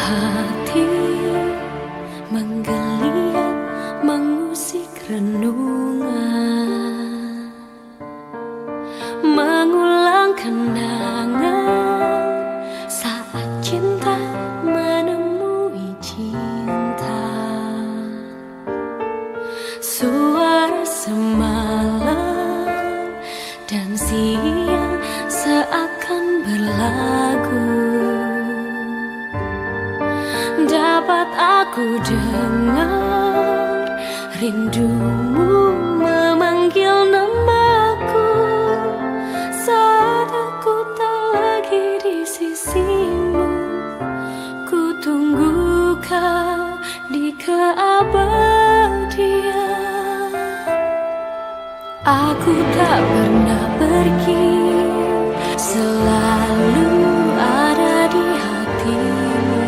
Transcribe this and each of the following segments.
hati menggeliat mengusik renungan, mengulang kenangan saat cinta menemui cinta. Suara semalam dan siang seakan berlagu, dapat aku dengar rindumu memanggil namaku saat aku tak lagi di sisimu. Ku tunggu kau di keabadian. Aku tak pernah pergi, selalu ada di hatimu.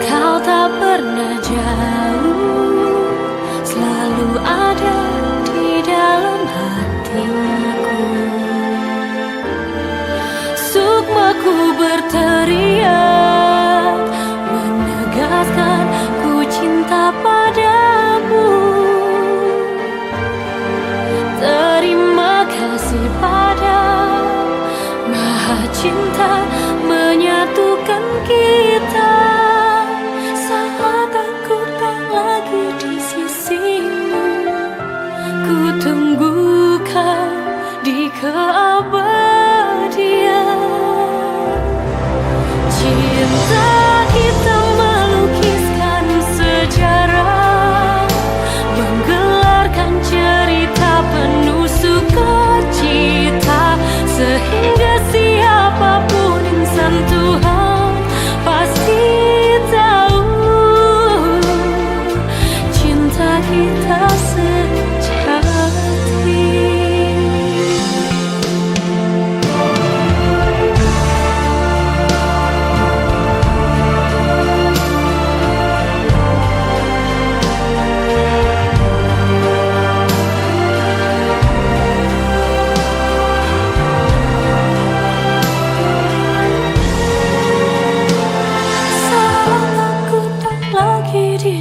Kau tak pernah jauh, selalu ada di dalam hatiku. Sukmaku berteriak, menegaskan ku cinta padamu. Terima kasih pada Maha Cinta menyatukan kita saat aku tak lagi di sisimu. Ku tunggu kau di keabadian. Cinta kita melukiskan sejarah, menggelarkan cerita penuh sukacita, sehingga siapapun insan Tuhan pasti tahu cinta kita sejati.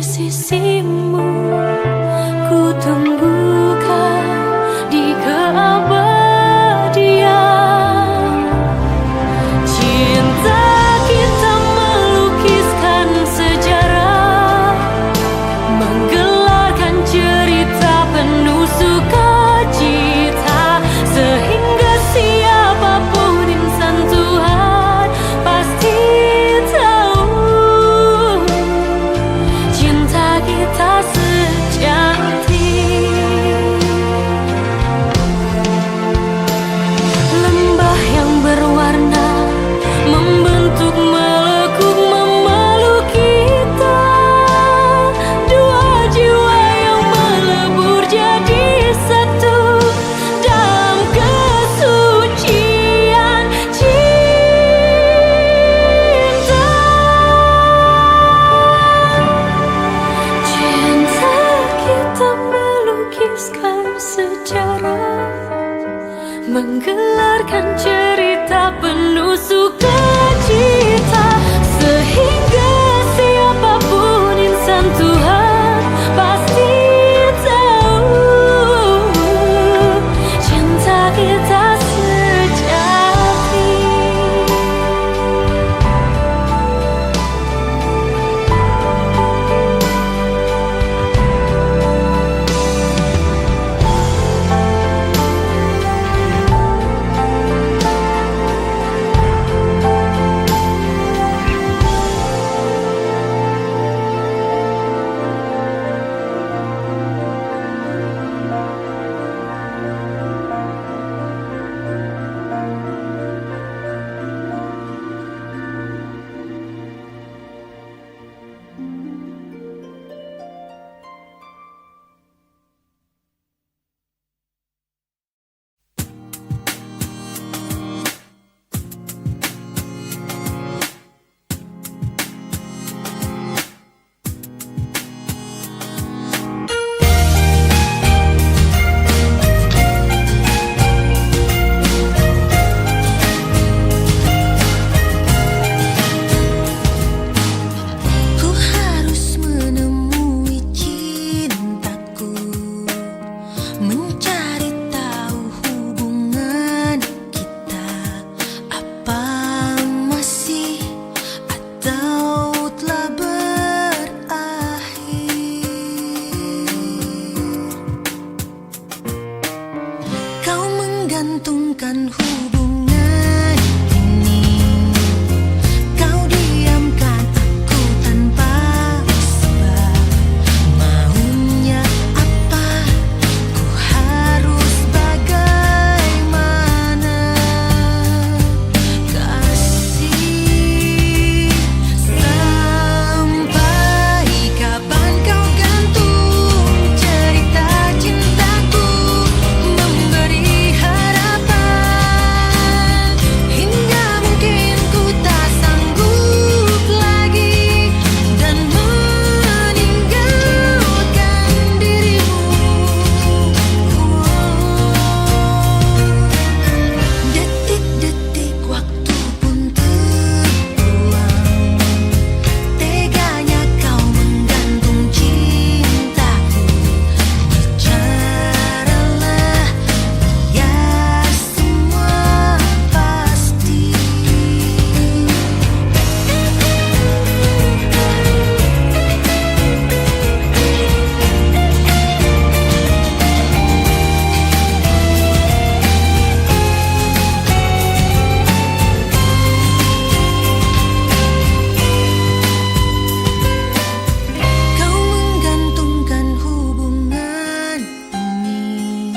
Sisimu, ku tunggu kau di keabadian. Cinta kita melukiskan sejarah, menggelarkan cerita penuh sukacita, sehingga siapapun insan Tuhan pasti kita sejati. Lembah yang berwarna membentuk melekuk memeluk kita, dua jiwa yang melebur jadi satu dalam kesucian cinta. Kita melukiskan sejarah, menggelarkan cerita penuh sukacita, sehingga siapapun insan Tuhan pasti tahu cinta kita sejati. menggantungkan hubungan ini. Kau diamkan aku tanpa sebab. Maunya apa? Ku harus bagaimana? Kasih, sampai kapan kau gantung cerita cintaku, memberi harapan hingga mungkin ku tak sanggup lagi dan meninggalkan dirimu. Detik-detik waktu pun terbuang, teganya kau menggantung cintaku. Bicaralah biar semua pasti. Kau menggantungkan hubungan ini.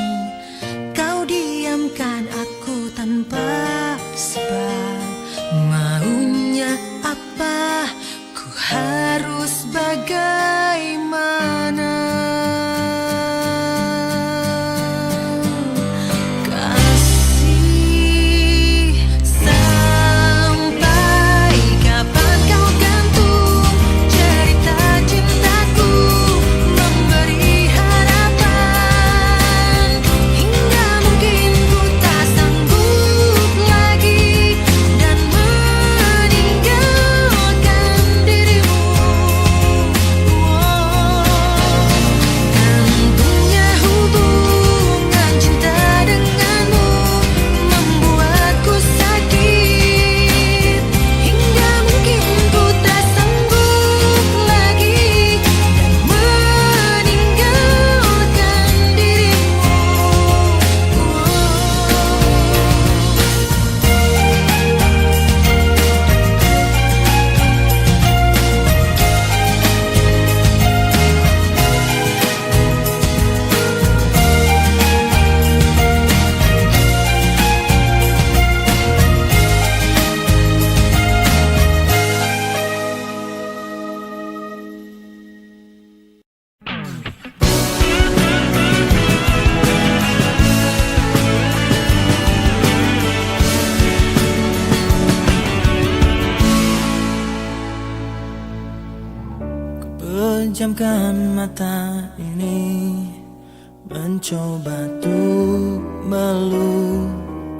Kau diamkan aku tanpa sebab. Maunya apa? Ku harus bagaimana? Kasih, sampai kapan kau gantung cerita cintaku, memberi harapan hingga mungkin ku tak sanggup lagi dan meninggalkan dirimu. Gantungnya hubungan cinta denganmu membuatku sakit hingga mungkin ku tak sanggup lagi dan meninggalkan Pejamkan mata ini, mencoba untuk melupakan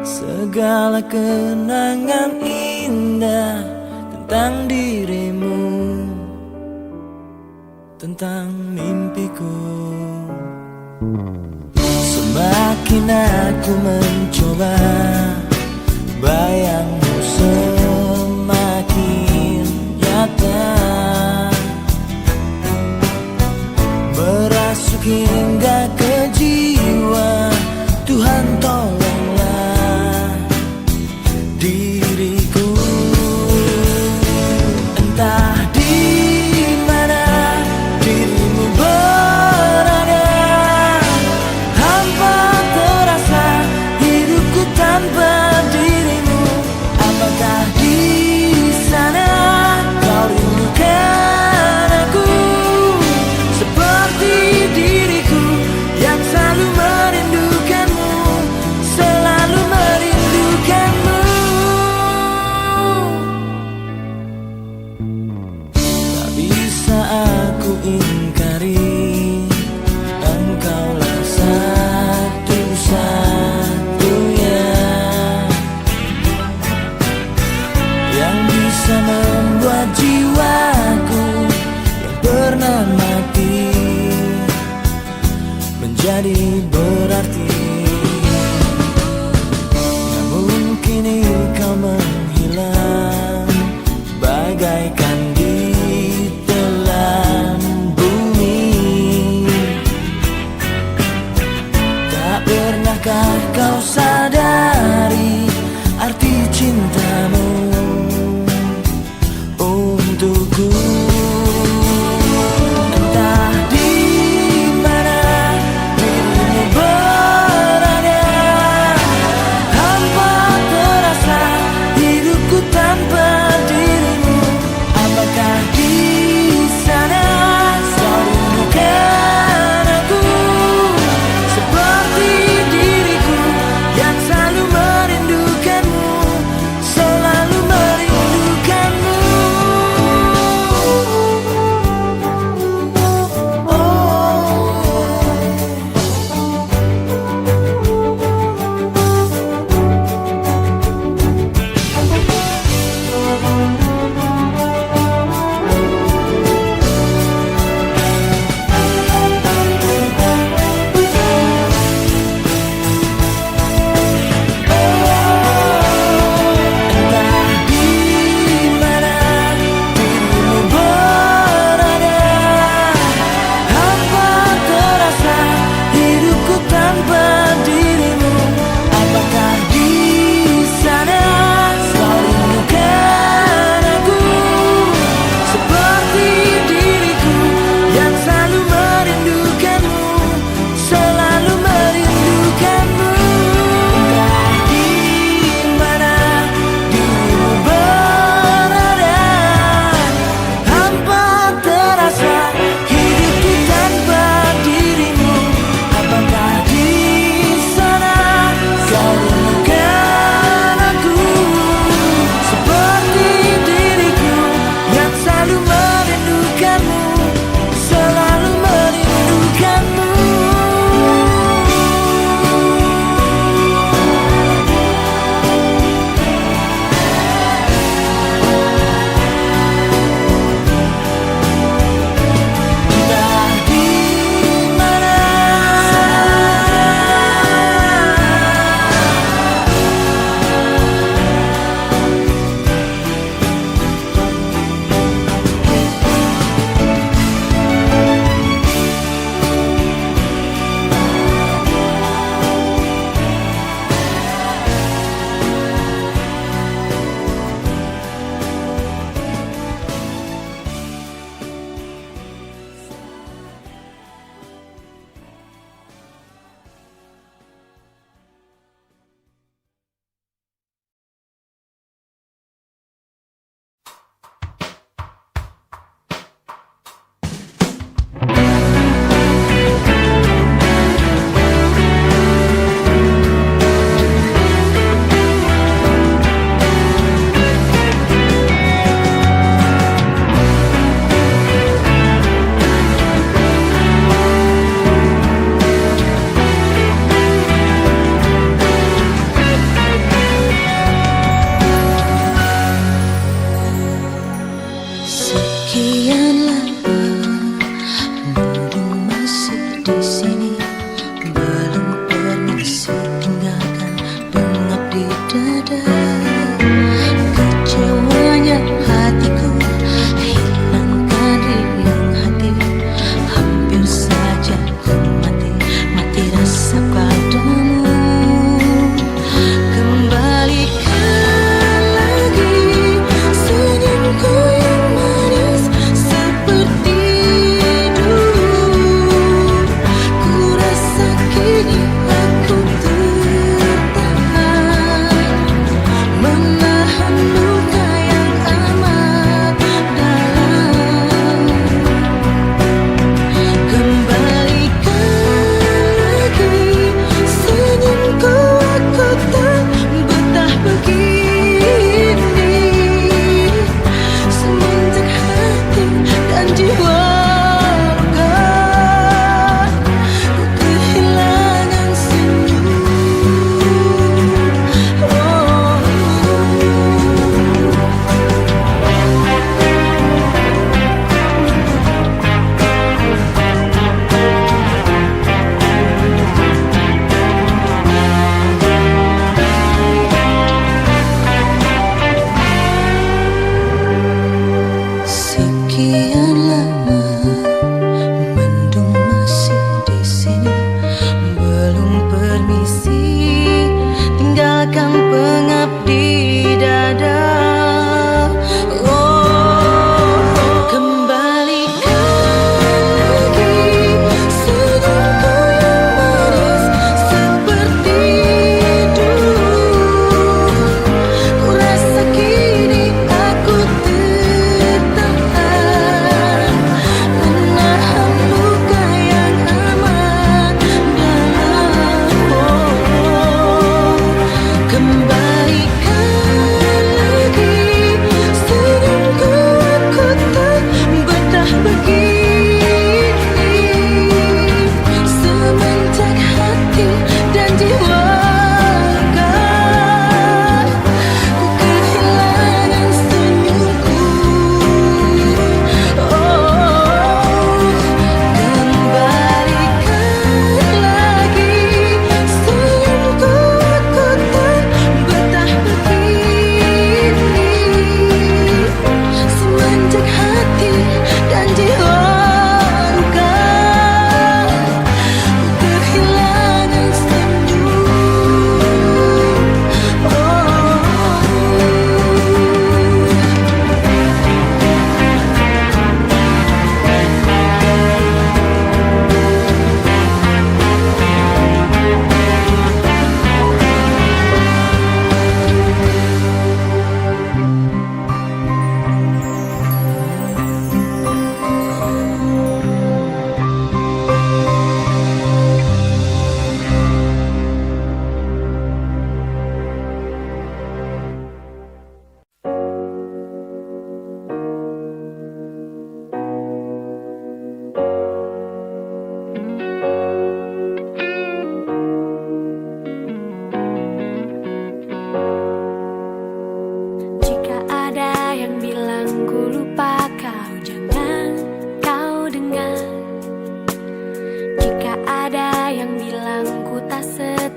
segala kenangan indah tentang dirimu, tentang mimpiku. Semakin aku mencoba, bayangmu semakin nyata, merasuk hingga ke jiwa. Tuhan tolonglah diriku. Entah di mana dirimu berada, hampa terasa hidupku tanpa dirimu. Apakah di sana kau rindukan aku seperti diriku yang selalu merindukanmu, selalu merindukanmu. Tak bisa aku ingkari, engkaulah satu-satunya yang bisa membuat jiwaku yang pernah mati menjadi berarti. Namun kini kau menghilang bagaikan di telan bumi.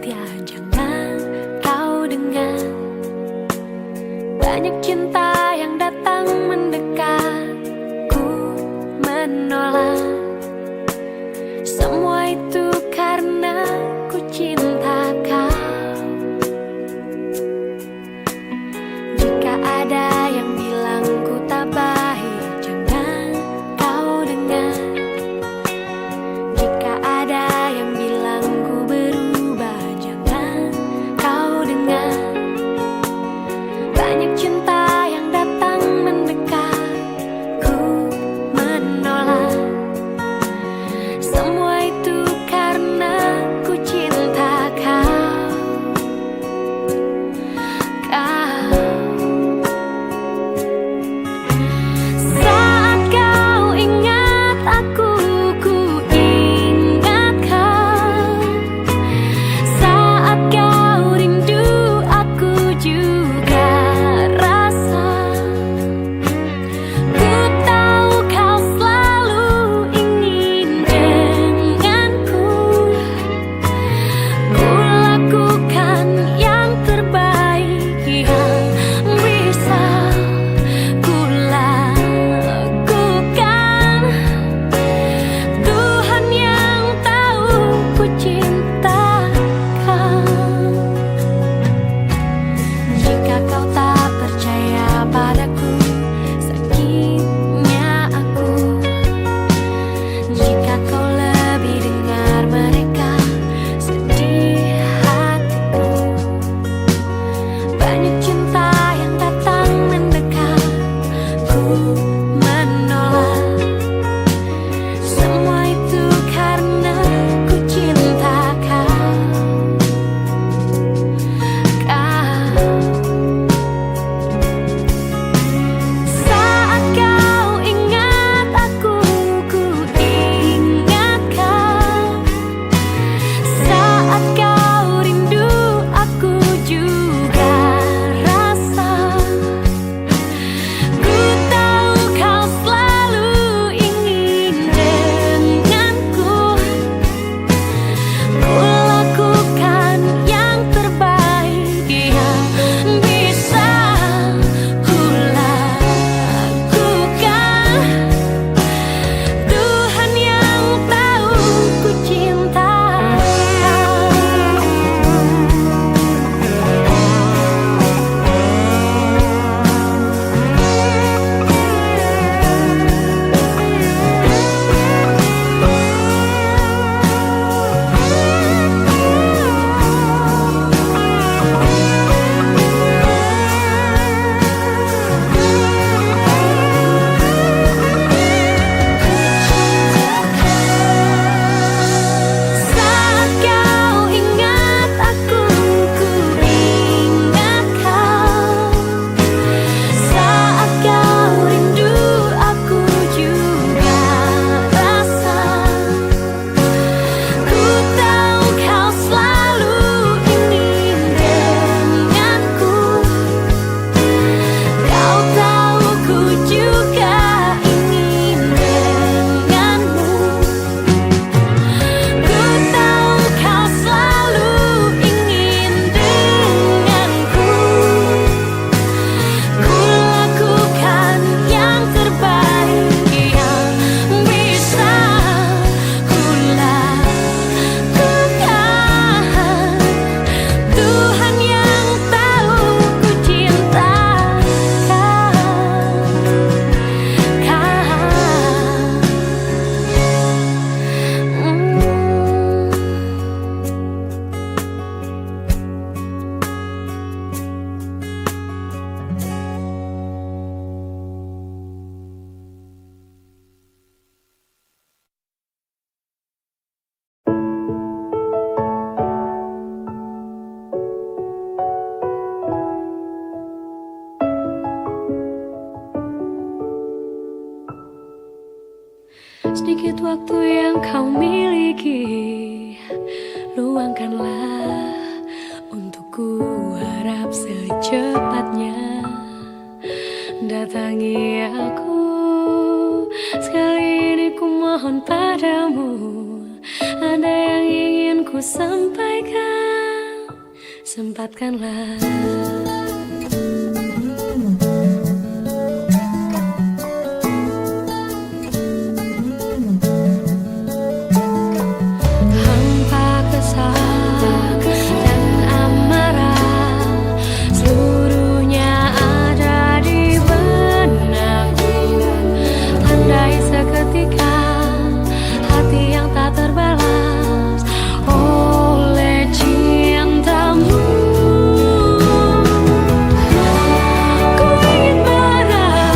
setia, jangan kau dengar. Banyak cinta yang datang mendekat, ku menolak. Semua itu karena ku cinta kau. Jika ada yang bilang ku tak baik, jangan kau dengar. Jika ada yang bilang ku berubah, jangan kau dengar. Banyak cinta yang datang mendekat, ku menolak. Semua itu karena ku cinta kau. Saat kau ingat aku, ku ingat kau. Saat kau rindu, aku juga rasa. Ku tahu kau selalu ingin denganku. Ku lakukan yang terbaik yang bisa ku lakukan. Tuhan yang tahu ku cinta kau. Jika kau tak percaya padaku, sakitnya aku. Jika kau lebih dengar mereka, sedih hatiku. Banyak cinta yang datang mendekat, ku menolak. Semua itu karena ku cinta kau. Saat kau ingat aku, ku ingat kau. Saat kau rindu, aku juga rasa. Ku tahu kau selalu ingin denganku. Ku lakukan yang terbaik yang bisa ku lakukan. Tuhan yang tahu ku cinta kau. Saat kau ingat aku, ku ingat kau. Saat kau rindu, aku juga rasa. Ku tahu kau selalu ingin denganku. Kau tahu ku juga ingin denganmu. Ku tahu kau selalu ingin denganku. Ku lakukan yang terbaik yang bisa ku lakukan. Tuhan yang tahu ku cinta sedikit waktu yang kau miliki, luangkanlah untukku. Harap secepatnya datangi aku. Sekali ini ku mohon padamu, ada yang ingin ku sampaikan. sempatkanlah. Hampa kesal dan amarah seluruhnya ada di benakku. Tandai seketika hati yang tak terbalas oleh cintamu. Ku ingin marah,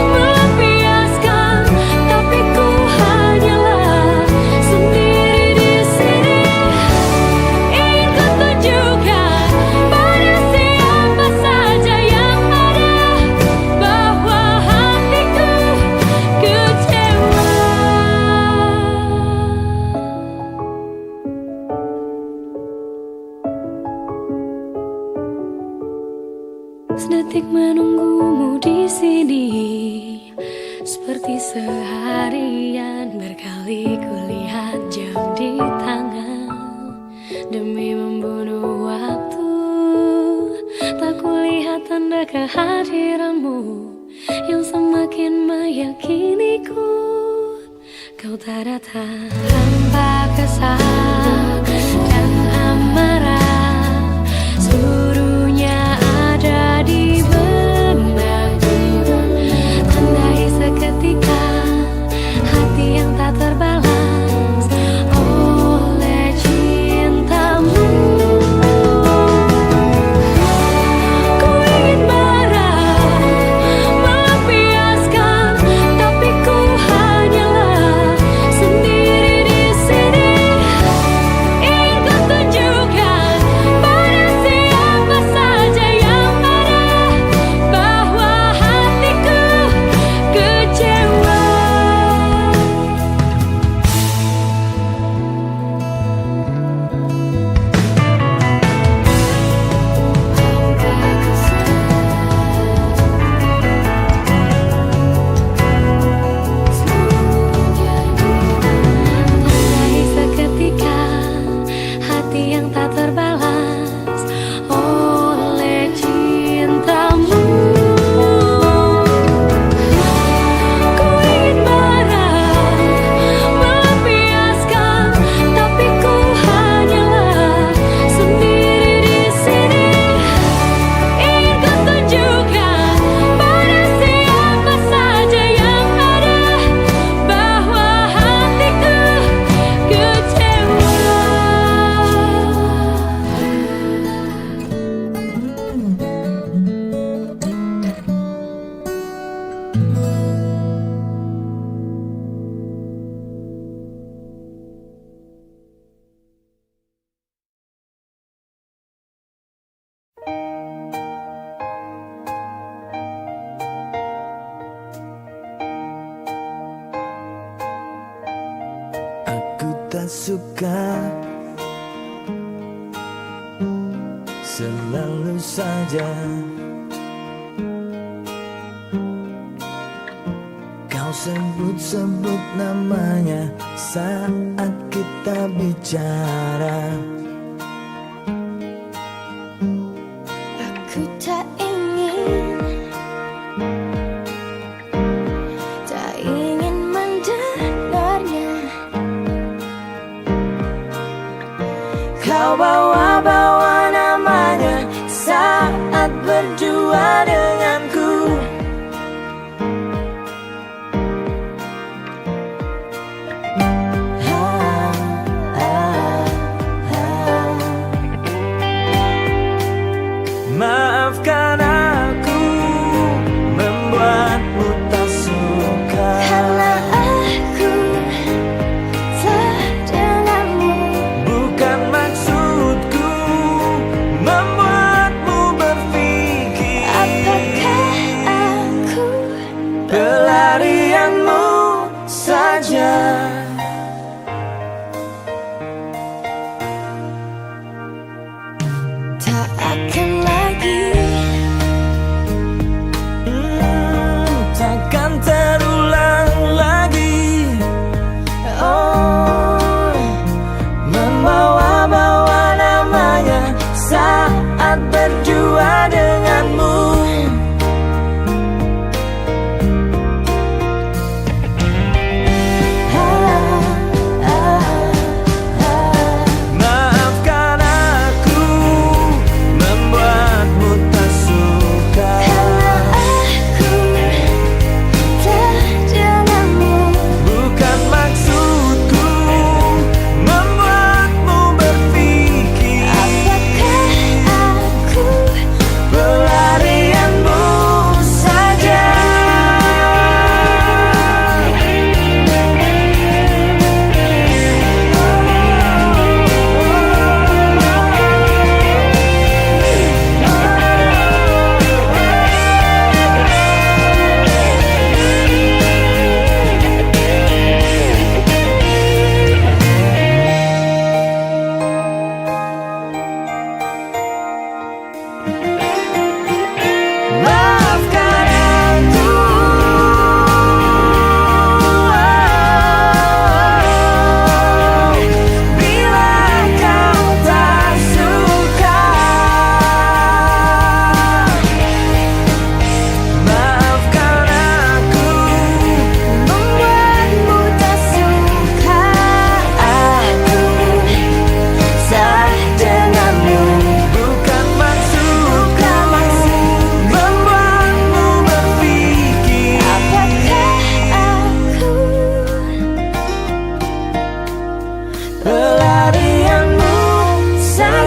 melampiaskan, tapi ku hanyalah sendiri di sini. Ingin ku tunjukkan pada siapa saja yang ada bahwa hatiku kecewa. Sedetik menunggumu di sini, seperti seharian berkali kulihat jam di tangan demi membunuh waktu. Tak kulihat tanda kehadiranmu yang semakin meyakiniku kau tak datang. Hampa kesal dan amarah seluruhnya ada di benakku. Tandai seketika hati yang tak terbalas oleh cintamu. Ku ingin marah, melampiaskan, tapi ku hanyalah sendiri di sini. Ingin ku tunjukkan pada siapa saja yang ada bahwa hatiku kecewa. Tandai seketika hati yang tak terbalas oleh cintamu. Ku ingin marah, melampiaskan, tapi ku hanyalah sendiri di sini. Ingin ku tunjukkan pada siapa saja yang ada bahwa hatiku kecewa. Aku tak suka selalu saja kau sebut-sebut namanya saat kita bicara. Aku tak ingin mendengarnya. Kau bawa-bawa namanya saat berdua denganku. Maafkan aku membuatmu tak suka. Karena aku terdengarmu. Bukan maksudku membuatmu berpikir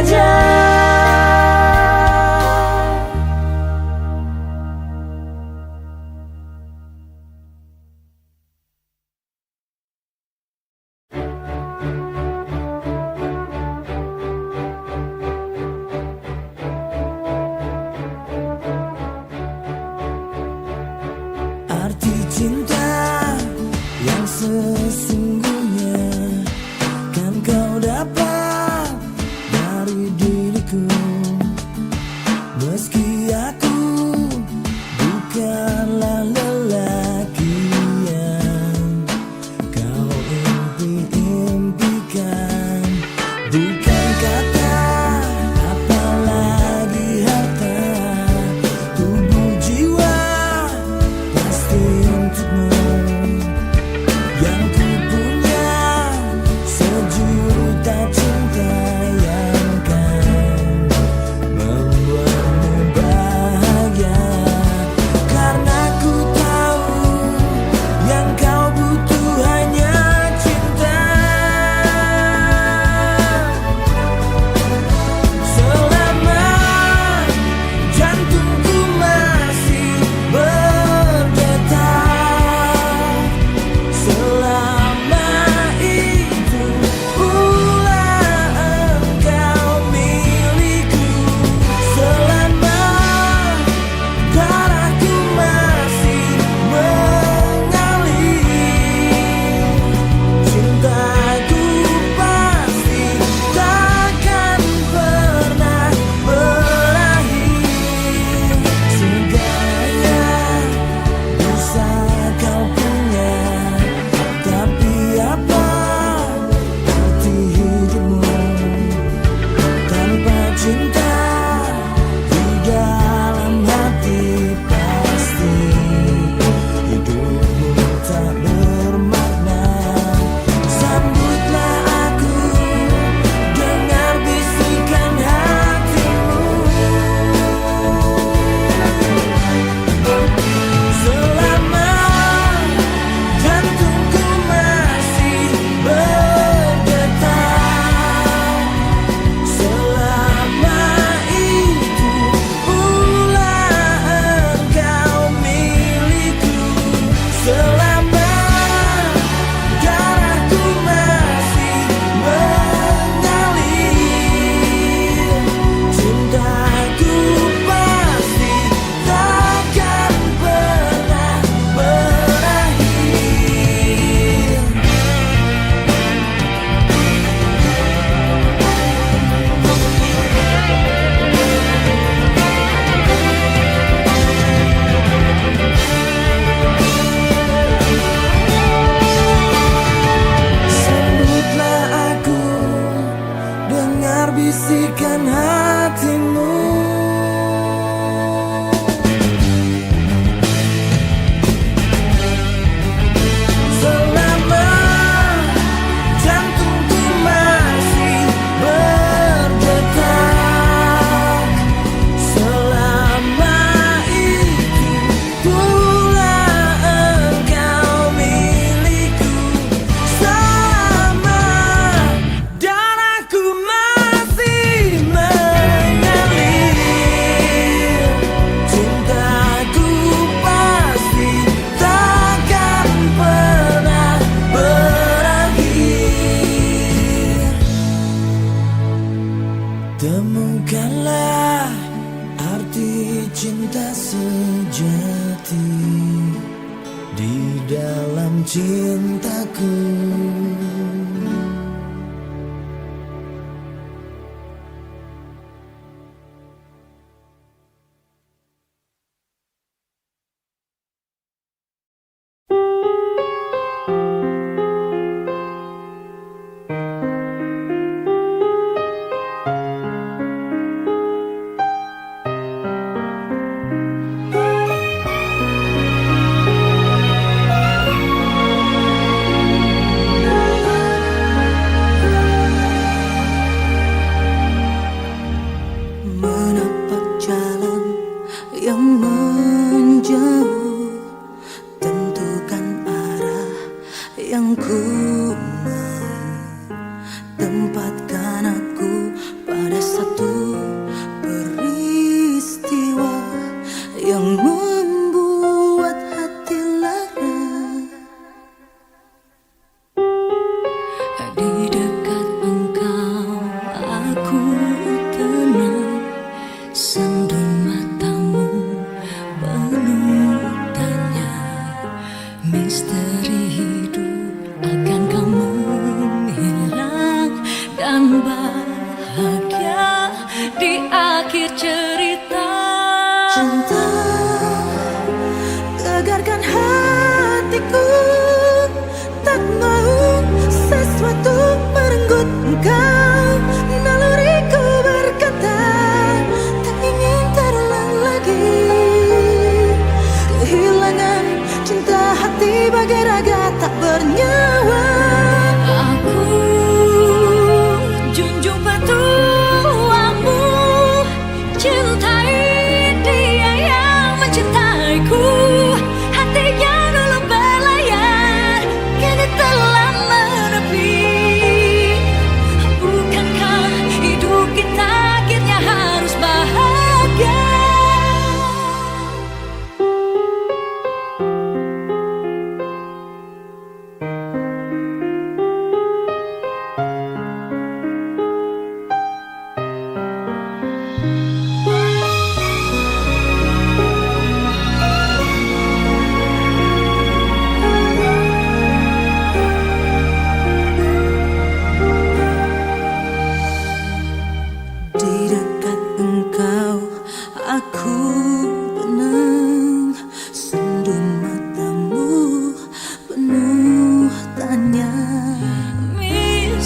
saja. Arti cinta yang sesungguhnya kan kau dapat dari diriku. Meski aku bukanlah lelaki yang kau impi-impikan, bukan kata apalagi harta, tubuh jiwa pasti untukmu. Yang ku punya sejuta cinta yang kan membuatmu bahagia. Karena ku tahu yang kau butuh hanya cinta. Selama jantungku masih berdetak, selama itu pula engkau milikku. Selama darahku masih mengalir, cintaku pasti takkan pernah berakhir. Segalanya bisa kau punya, tapi apa arti hidupmu tanpa cinta di dalam hati? Pasti hidupmu tak bermakna. Sambutlah aku, dengar bisikan hatimu. Selama jantungku masih berdetak, selama itu pula engkau milikku. Selama darahku masih mengalir, cintaku pasti takkan pernah berakhir. Sambutlah aku, dengar bisikan hatimu. Selama jantungku masih berdetak, selama itu pula engkau milikku. Selama darahku masih mengalir, cintaku pasti takkan pernah berakhir. Temukanlah arti cinta sejati di dalam cintaku.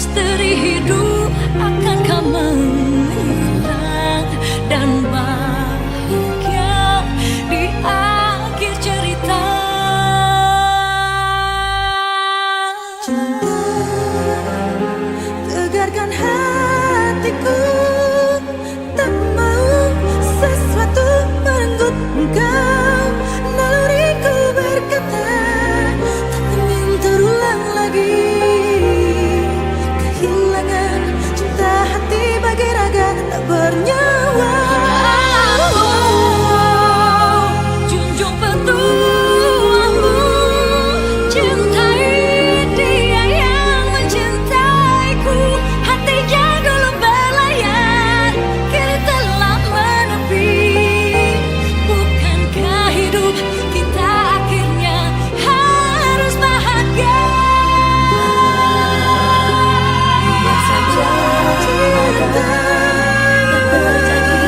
misteri hidup akan kau menghilang dan bahagia di akhir cerita. Cinta tegarkan hatiku, tak mau sesuatu merenggut engkau. Naluriku berkata tak ingin terulang lagi. Kehilangan cinta hati bagi raga tak bernyawa. Junjung petuamu, cintai dia yang mencintaiku. Hatinya dulu berlayar, kini telah menepi. Bukankah hidup kita akhirnya harus bahagia? Biar saja cinta terjadi,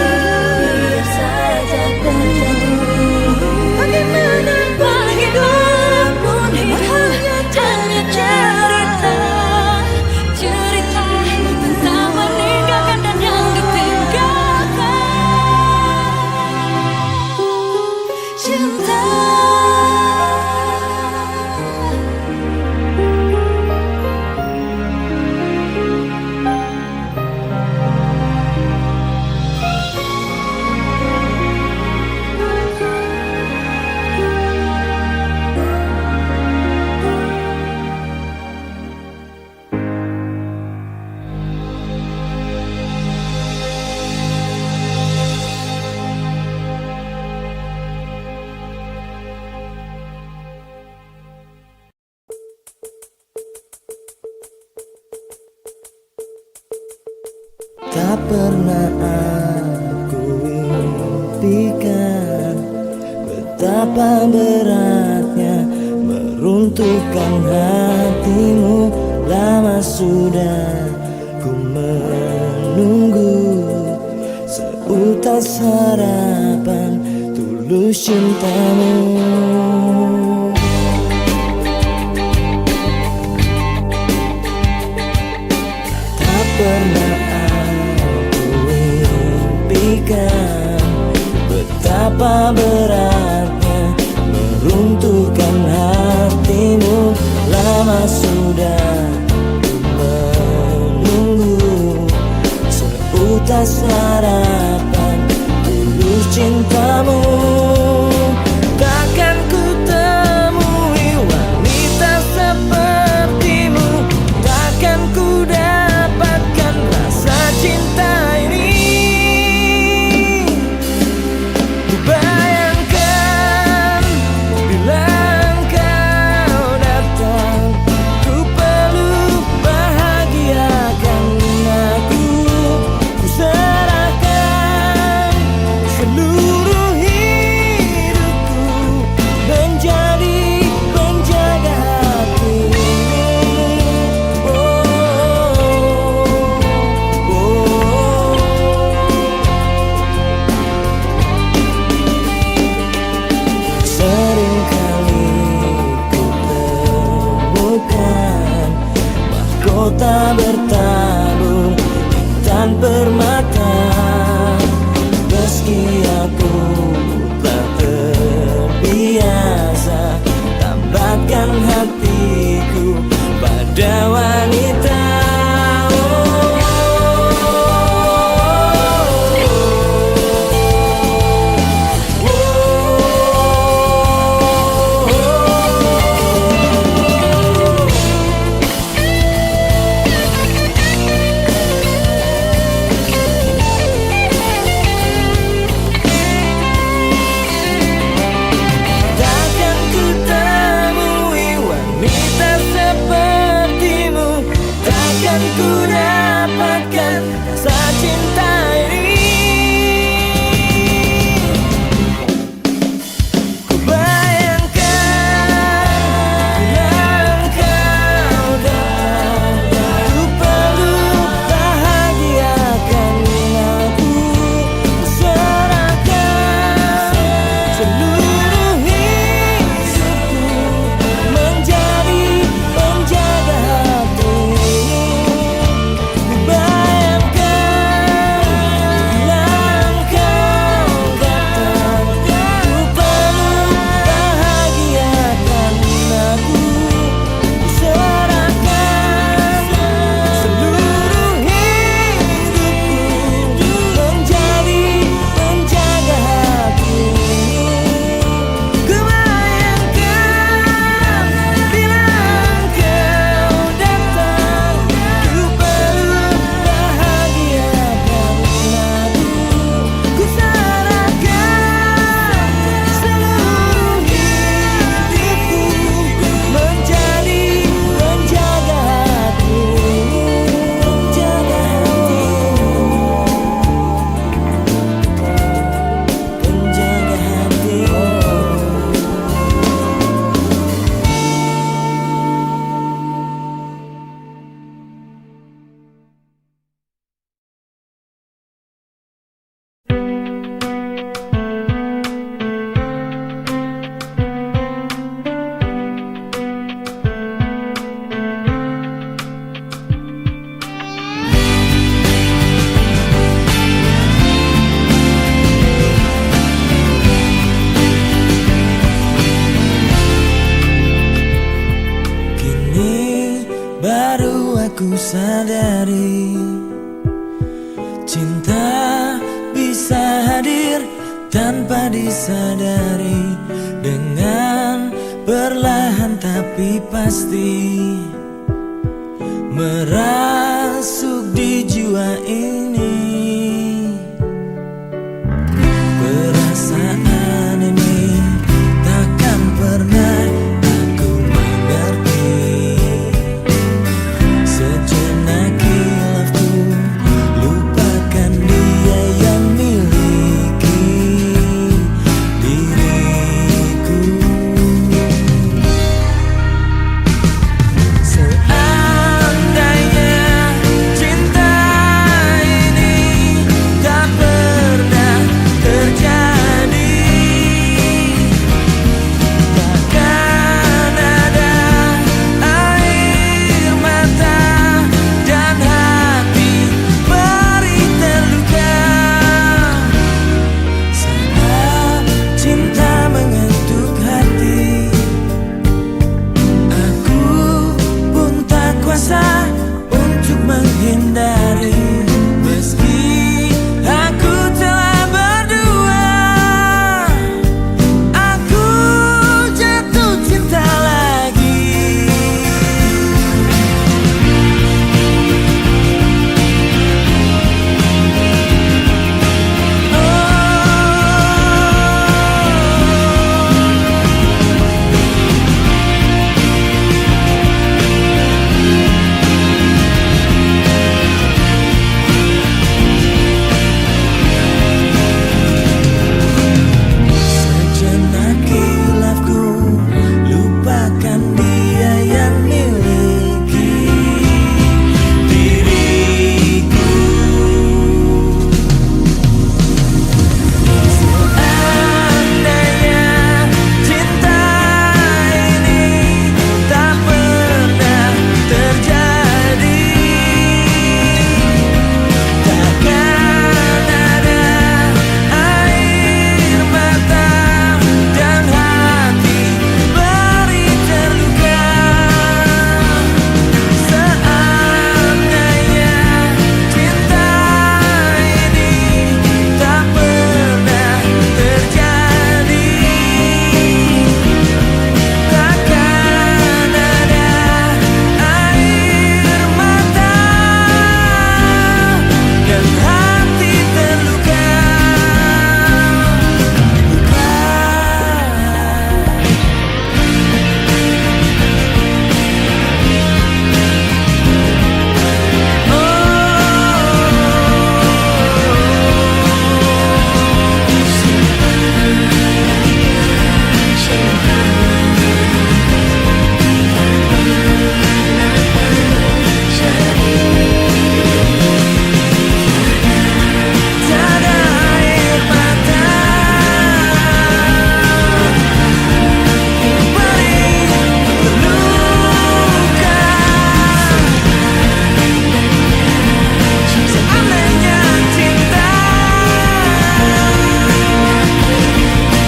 biar saja terjadi. Bagaimana pun hidup Hanya cerita, cerita tentang meninggalkan dan yang ditinggalkan. Cinta. Tak pernah aku impikan betapa beratnya meruntuhkan hatimu. Lama sudah ku menunggu seutas harapan tulus cintamu. Tak pernah betapa beratnya meruntuhkan hatimu. Lama sudah menunggu seutas harapan tulus cintamu. Takkan ku temui wanita sepertimu, takkan ku dapatkan rasa cinta ini. Bayangkan bila engkau datang, ku peluk bahagiakan aku. Ku serahkan seluruh hidupku menjadi penjaga hatimu. Seringkali ku temukan mahkota bertabur intan permata. Meski aku tak terbiasa tambatkan hatiku pada wanita. Takkan ku temui wanita sepertimu, takkan ku dapatkan rasa cinta ini. Ku bayangkan engkau datang, ku peluk bahagiakan aku. Ku serahkan seluruh hidupku menjadi penjaga hatimu. aku sadari cinta bisa hadir tanpa disadari, dengan perlahan tapi pasti merasuk di jiwa ini. Perasaan ini takkan pernah aku mengerti. Sejenak hilafku, lupakan dia yang miliki diriku. Seandainya cinta ini tak pernah terjadi, takkan ada air mata dan hati beri terluka. Saat cinta mengetuk hati, aku pun tak kuasa untuk menghindari. Meski aku telah berdua, aku jatuh cinta lagi. Sejenak hilafku, lupakan dia yang miliki diriku. Seandainya cinta ini tak pernah terjadi, takkan ada air mata dan hati beri terluka. Seandainya cinta ini tak pernah terjadi, takkan ada air mata dan hati terluka. Tiada air mata beri terluka. Seandainya cinta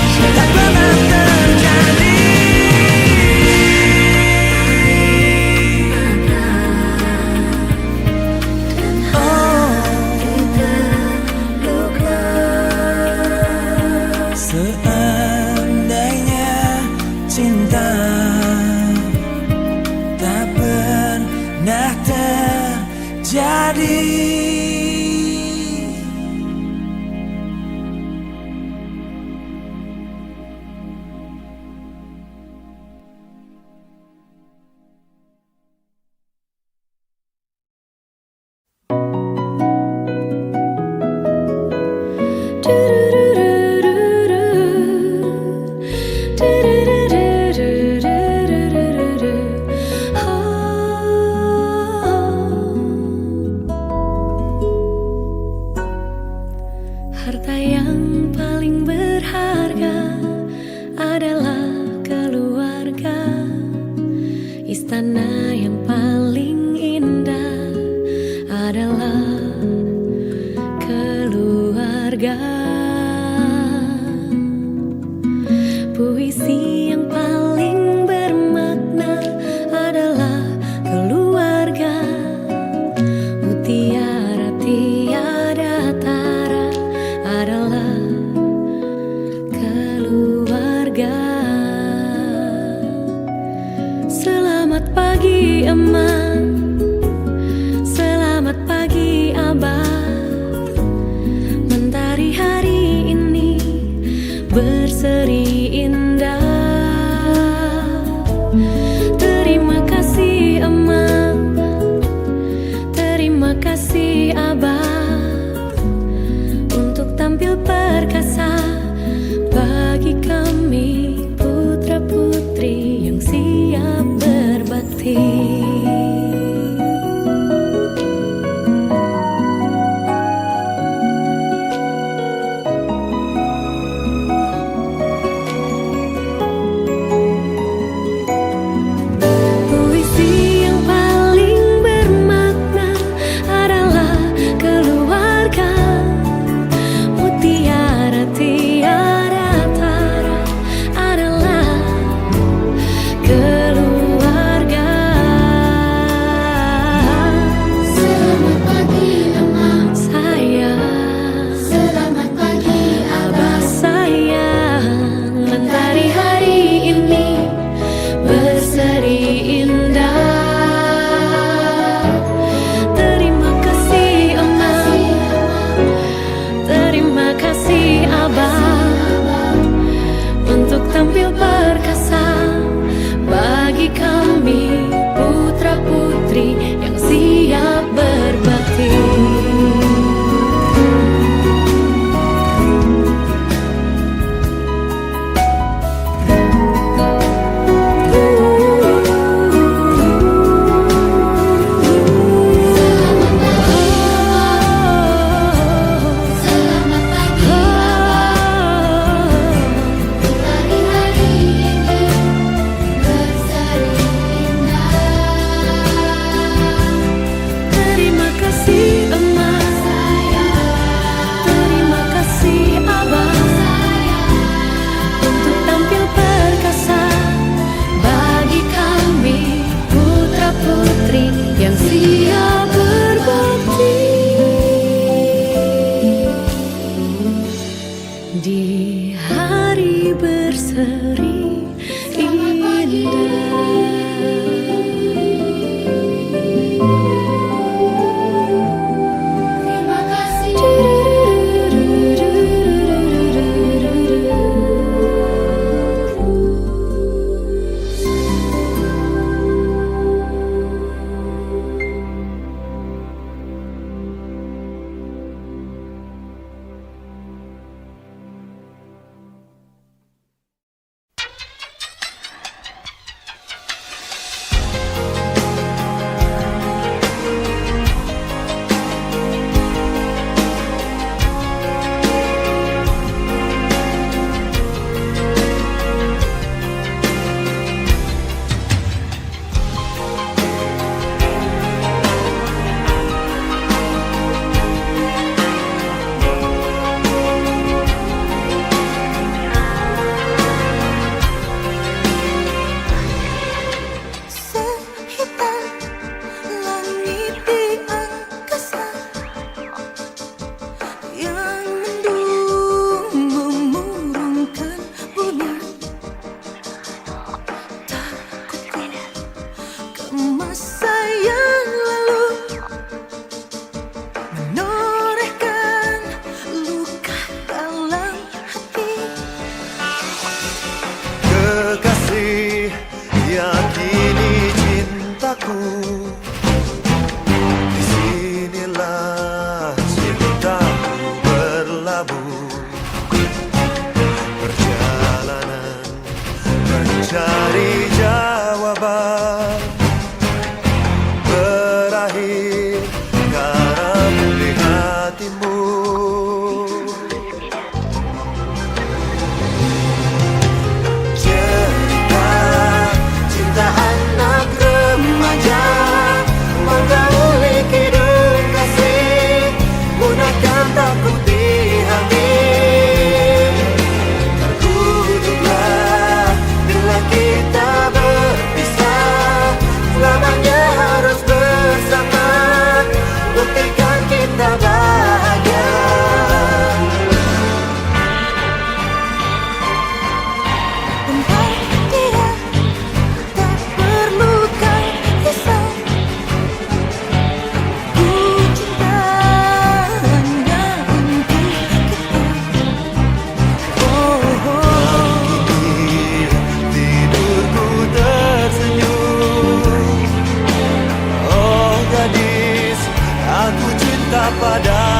tak pernah terjadi, seandainya cinta tak pernah terjadi. Harta yang paling berharga adalah keluarga. Istana yang paling indah adalah keluarga. Puisi yang paling bermakna adalah keluarga. kasih Abah untuk tampil perkasa bagi kami putra-putri yang siap berbakti. pada